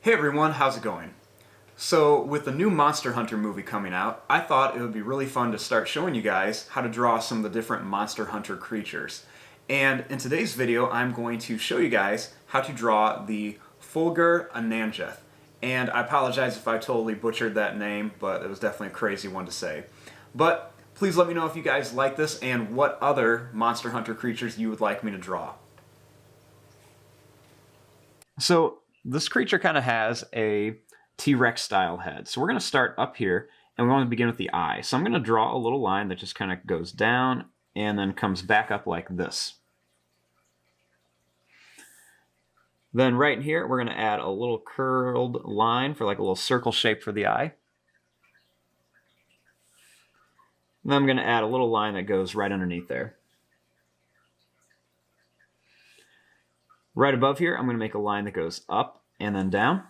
Hey everyone, how's it going? So, with the new Monster Hunter movie coming out, I thought it would be really fun to start showing you guys how to draw some of the different Monster Hunter creatures. And in today's video, I'm going to show you guys how to draw the FULGUR ANJANATH. And I apologize if I totally butchered that name, but it was definitely a crazy one to say. But please let me know if you guys like this and what other Monster Hunter creatures you would like me to draw. So, this creature kind of has a T-Rex style head. So we're going to start up here and we're going to begin with the eye. So I'm going to draw a little line that just kind of goes down and then comes back up like this. Then right in here, we're going to add a little curled line for like a little circle shape for the eye. And then I'm going to add a little line that goes right underneath there. Right above here, I'm going to make a line that goes up and then down.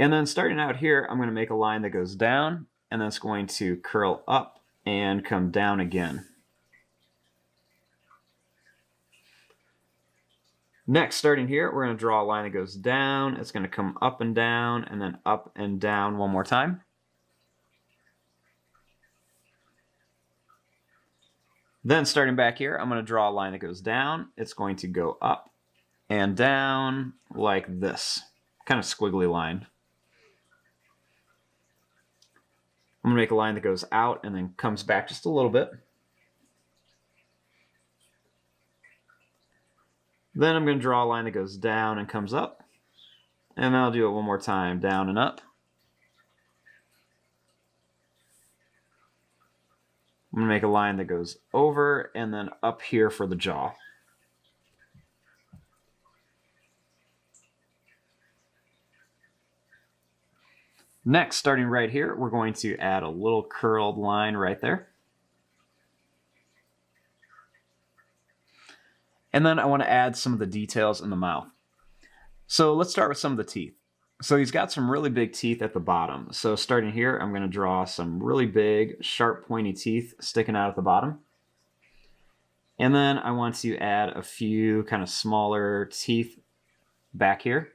And then starting out here, I'm going to make a line that goes down, and then it's going to curl up and come down again. Next, starting here, we're going to draw a line that goes down. It's going to come up and then up and down one more time. Then starting back here, I'm going to draw a line that goes down. It's going to go up and down like this, kind of squiggly line. I'm going to make a line that goes out and then comes back just a little bit. Then I'm going to draw a line that goes down and comes up. And I'll do it one more time, down and up. I'm going to make a line that goes over and then up here for the jaw. Next, starting right here, we're going to add a little curled line right there. And then I want to add some of the details in the mouth. So let's start with some of the teeth. So he's got some really big teeth at the bottom. So starting here, I'm going to draw some really big, sharp, pointy teeth sticking out at the bottom. And then I want to add a few kind of smaller teeth back here.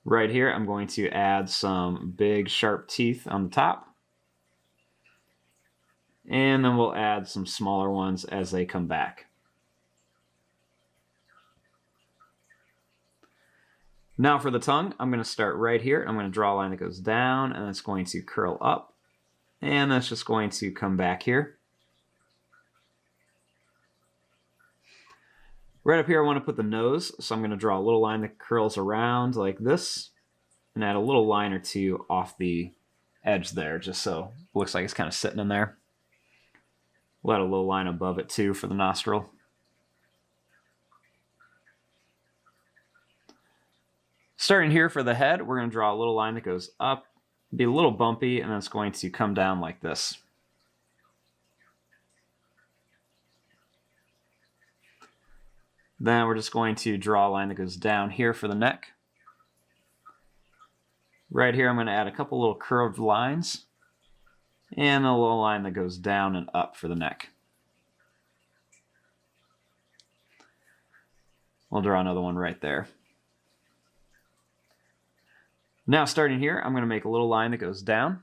Right here, I'm going to add some big, sharp teeth on the top. And then we'll add some smaller ones as they come back. Now for the tongue, I'm going to start right here. I'm going to draw a line that goes down, and it's going to curl up. And that's just going to come back here. Right up here, I want to put the nose, so I'm going to draw a little line that curls around like this, and add a little line or two off the edge there, just so it looks like it's kind of sitting in there. We'll add a little line above it too for the nostril. Starting here for the head, we're going to draw a little line that goes up, be a little bumpy, and then it's going to come down like this. Then we're just going to draw a line that goes down here for the neck. Right here, I'm going to add a couple little curved lines and a little line that goes down and up for the neck. We'll draw another one right there. Now starting here, I'm going to make a little line that goes down.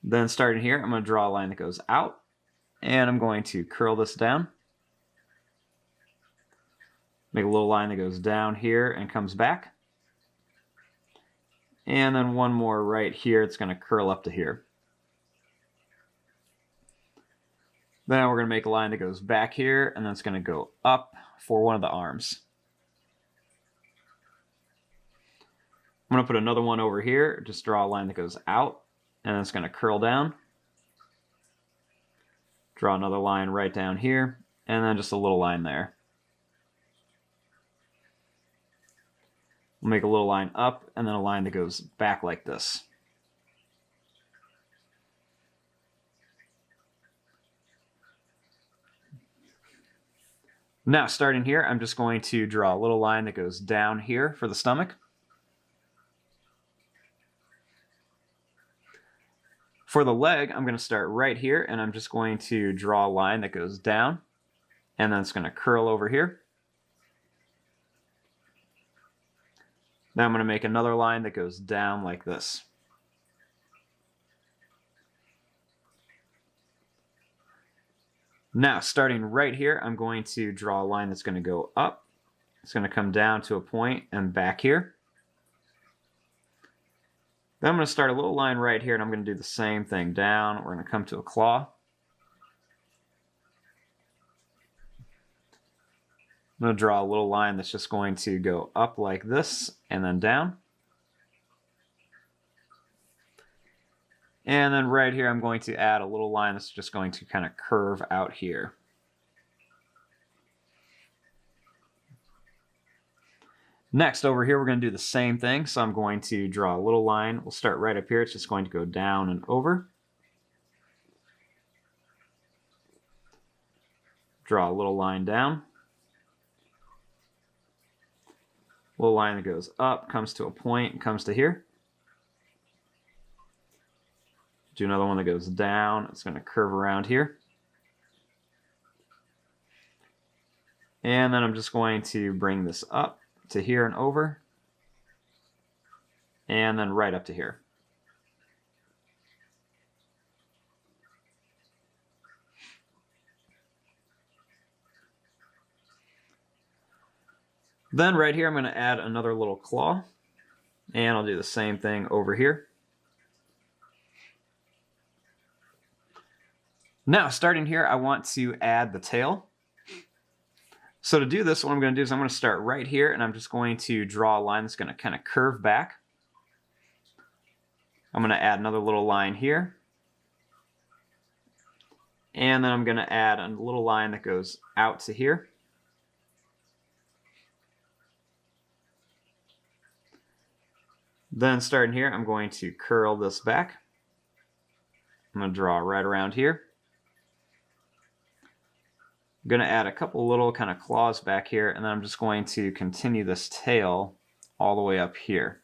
Then starting here, I'm going to draw a line that goes out. And I'm going to curl this down. Make a little line that goes down here and comes back. And then one more right here. It's going to curl up to here. Then we're going to make a line that goes back here, and then it's going to go up for one of the arms. I'm going to put another one over here. Just draw a line that goes out, and then it's going to curl down. Draw another line right down here, and then just a little line there. We'll make a little line up, and then a line that goes back like this. Now, starting here, I'm just going to draw a little line that goes down here for the stomach. For the leg, I'm going to start right here, and I'm just going to draw a line that goes down, and then it's going to curl over here. Then I'm going to make another line that goes down like this. Now, starting right here, I'm going to draw a line that's going to go up. It's going to come down to a point and back here. Then I'm going to start a little line right here, and I'm going to do the same thing down. We're going to come to a claw. I'm going to draw a little line that's just going to go up like this and then down. And then right here, I'm going to add a little line that's just going to kind of curve out here. Next, over here, we're going to do the same thing. So I'm going to draw a little line. We'll start right up here. It's just going to go down and over. Draw a little line down. Little line that goes up, comes to a point, and comes to here. Do another one that goes down. It's going to curve around here. And then I'm just going to bring this up to here and over. And then right up to here. Then right here, I'm going to add another little claw. And I'll do the same thing over here. Now, starting here, I want to add the tail. So to do this, what I'm going to do is I'm going to start right here, and I'm just going to draw a line that's going to kind of curve back. I'm going to add another little line here. And then I'm going to add a little line that goes out to here. Then starting here, I'm going to curl this back. I'm going to draw right around here. I'm going to add a couple little kind of claws back here, and then I'm just going to continue this tail all the way up here.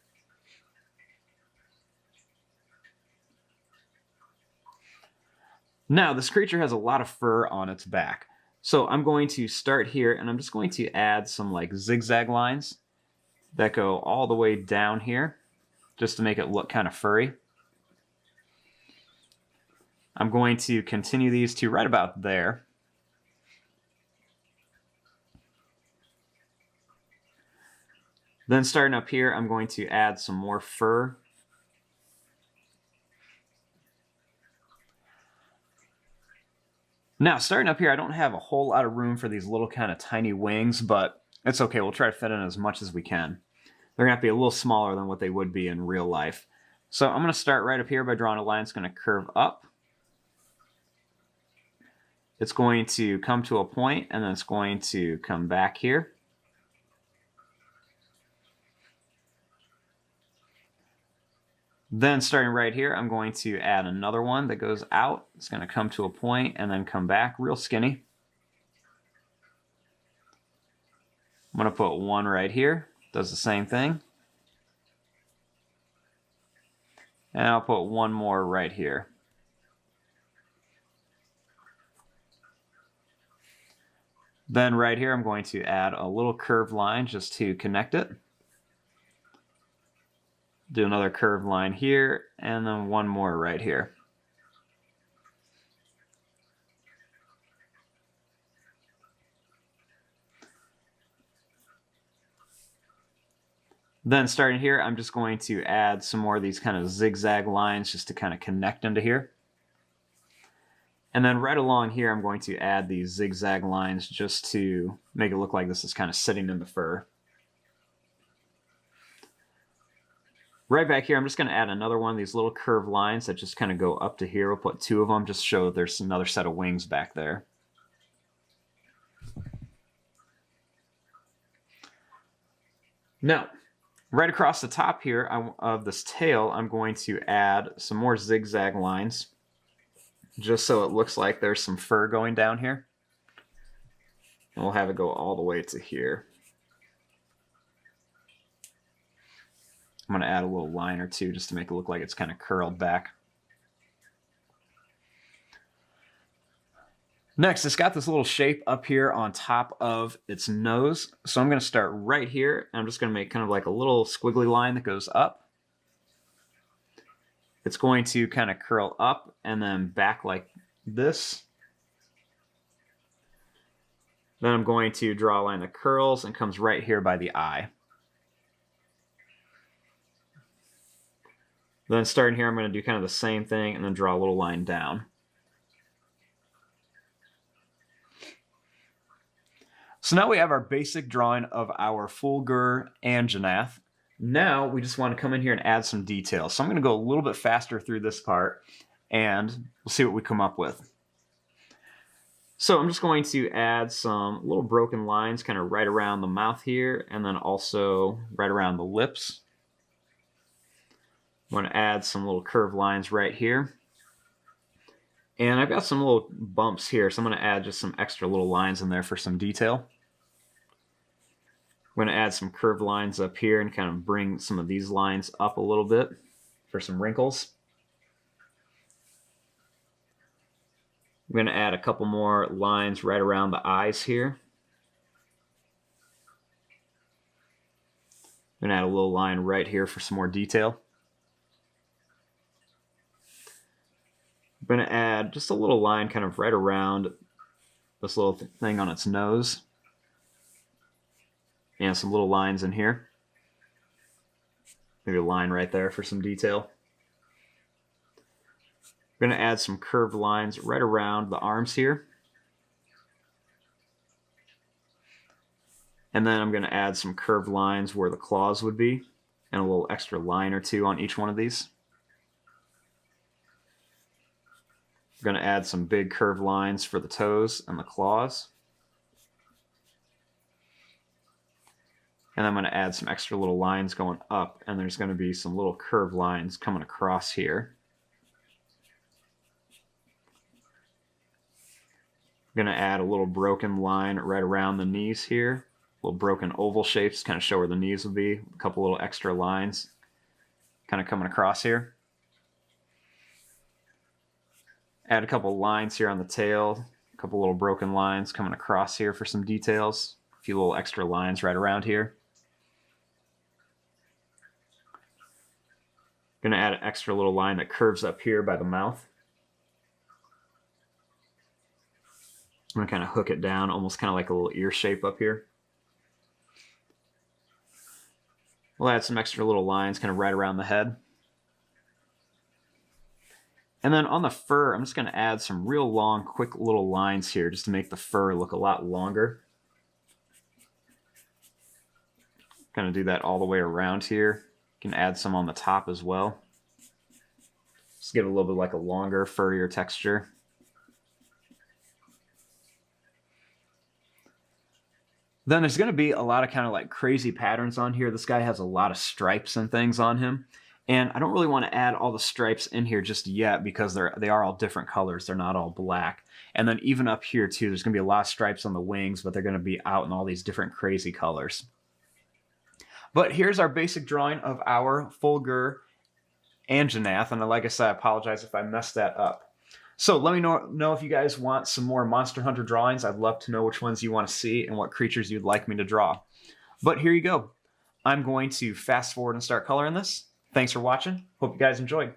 Now, this creature has a lot of fur on its back. So I'm going to start here, and I'm just going to add some like zigzag lines that go all the way down here, just to make it look kind of furry. I'm going to continue these to right about there. Then starting up here, I'm going to add some more fur. Now, starting up here, I don't have a whole lot of room for these little kind of tiny wings, but it's okay. We'll try to fit in as much as we can. They're going to have to be a little smaller than what they would be in real life. So I'm going to start right up here by drawing a line that's going to curve up. It's going to come to a point, and then it's going to come back here. Then starting right here, I'm going to add another one that goes out. It's going to come to a point and then come back real skinny. I'm going to put one right here. Does the same thing. And I'll put one more right here. Then right here, I'm going to add a little curved line just to connect it. Do another curved line here, and then one more right here. Then starting here, I'm just going to add some more of these kind of zigzag lines just to kind of connect into here. And then right along here, I'm going to add these zigzag lines just to make it look like this is kind of sitting in the fur. Right back here, I'm just going to add another one of these little curved lines that just kind of go up to here. We'll put two of them just to show that there's another set of wings back there. Now, right across the top here of this tail, I'm going to add some more zigzag lines just so it looks like there's some fur going down here. And we'll have it go all the way to here. I'm going to add a little line or two just to make it look like it's kind of curled back. Next, it's got this little shape up here on top of its nose. So I'm going to start right here, and I'm just going to make kind of like a little squiggly line that goes up. It's going to kind of curl up and then back like this. Then I'm going to draw a line that curls and comes right here by the eye. Then starting here, I'm going to do kind of the same thing and then draw a little line down. So now we have our basic drawing of our FULGUR ANJANATH. Now we just want to come in here and add some details. So I'm going to go a little bit faster through this part and we'll see what we come up with. So I'm just going to add some little broken lines kind of right around the mouth here and then also right around the lips. I'm going to add some little curved lines right here. And I've got some little bumps here, so I'm going to add just some extra little lines in there for some detail. I'm going to add some curved lines up here and kind of bring some of these lines up a little bit for some wrinkles. I'm going to add a couple more lines right around the eyes here. I'm going to add a little line right here for some more detail. I'm going to add just a little line kind of right around this little thing on its nose. And some little lines in here. Maybe a line right there for some detail. I'm going to add some curved lines right around the arms here. And then I'm going to add some curved lines where the claws would be. And a little extra line or two on each one of these. I'm going to add some big curved lines for the toes and the claws. And I'm going to add some extra little lines going up, and there's going to be some little curved lines coming across here. I'm going to add a little broken line right around the knees here. Little broken oval shapes, kind of show where the knees will be. A couple little extra lines kind of coming across here. Add a couple lines here on the tail. A couple little broken lines coming across here for some details. A few little extra lines right around here. Going to add an extra little line that curves up here by the mouth. I'm going to kind of hook it down, almost kind of like a little ear shape up here. We'll add some extra little lines kind of right around the head. And then on the fur, I'm just going to add some real long, quick little lines here just to make the fur look a lot longer. Kind of do that all the way around here. You can add some on the top as well. Just give it a little bit like a longer, furrier texture. Then there's going to be a lot of kind of like crazy patterns on here. This guy has a lot of stripes and things on him. And I don't really want to add all the stripes in here just yet because they are all different colors. They're not all black. And then even up here too, there's going to be a lot of stripes on the wings, but they're going to be out in all these different crazy colors. But here's our basic drawing of our FULGUR ANJANATH. And like I said, I apologize if I messed that up. So let me know if you guys want some more Monster Hunter drawings. I'd love to know which ones you want to see and what creatures you'd like me to draw. But here you go. I'm going to fast forward and start coloring this. Thanks for watching. Hope you guys enjoyed.